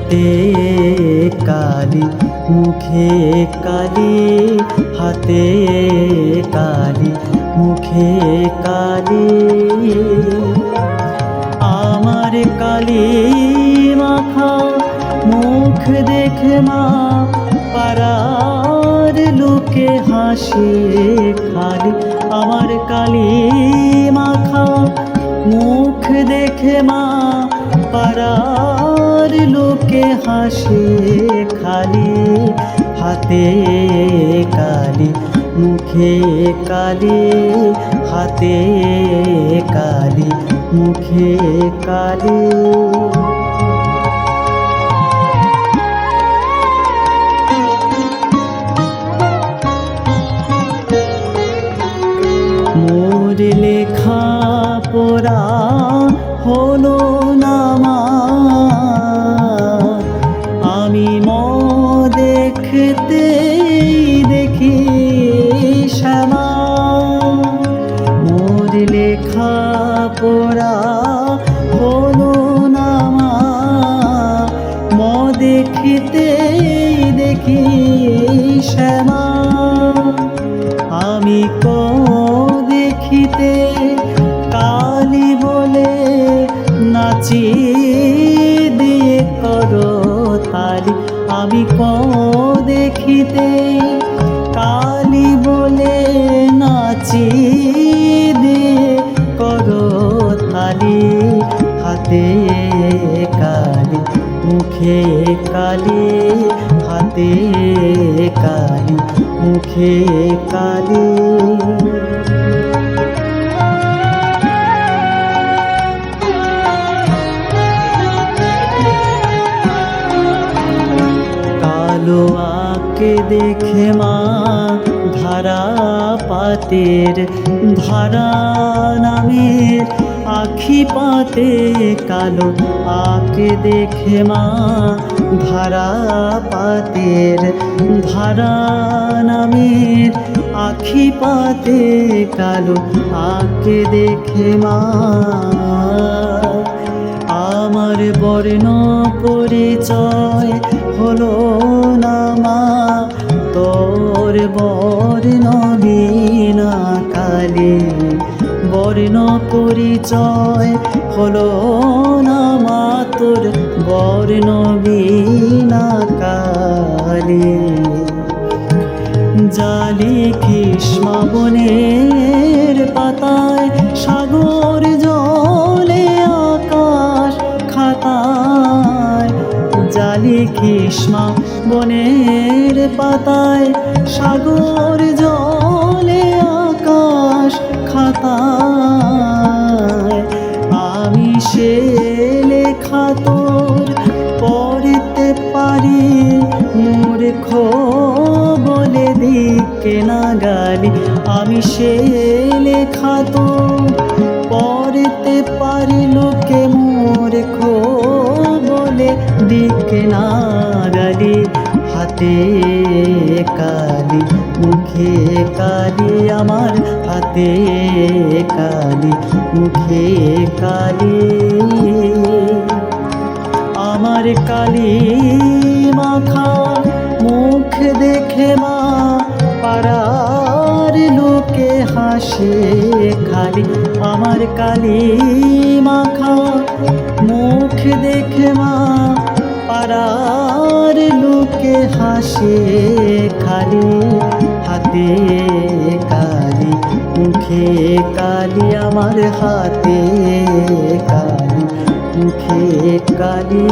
হাতে কালি মুখে কালি, হাতে কালি মুখে কালি। আমার কালি মাখা মুখ দেখে মা পাড়ার লোকে হাসে খালি। আমার কালি মাখা মুখ দেখে মা পাড়ার লোকে হাসে খালি। হাতে কালি মুখে কালি, হাতে কালি মুখে কালি। মোর লেখা পড়া হলো না মা, আমি দেখতে দেখি শ্যামা। মোর লেখা পড়া হলো না মা, দেখতে দেখি শ্যামা। আমি দেখিতে কালি বলে নাচি দিয়ে করো তালি। আমি দেখিতে কালি বলে নাচি দিয়ে করো তালি। হাতে কালি মুখে কালি, হাতে কালি মুখে কালি। কালো আঁকে দেখে মা ধারা পাতের, ধারা নামের আখি পাতে কালো আঁকে দেখে মা ধারা পাতের, ধারা নামের আখি পাতে কালো আঁকে দেখে মা। আমার বর্ণ পরিচয় হলো না মা, তোর বর্ণ বিনা কালি। বর্ণ পরিচয় হলো না মা, তোর বর্ণ বিনা কালি। জালি কৃষ্মা বনের পাতায়, সাগর জলে আকাশ খাতায়। জালি কৃষ্মা বনের পাতায়, সাগর জলে আকাশ খাতায়। আমি সে লেখা তোর পড়তে পারি, মূর্খ বলে দিকে না গালি। আমি সে লেখা তোর পড়তে পারি, লোকে মূর্খ বলে দিকে না গালি। হাতে কালি মুখে কালি, আমার হাতে কালি মুখে কালি। আমার কালি মাখা মুখ দেখে মা পাড়ার লোকে হাসে খালি। আমার কালি মাখা মুখ দেখে মা পাড়ার লোকে হাসে খালি। হাতে কালি মুখে কালি, আমার হাতে কালি মুখে কালি।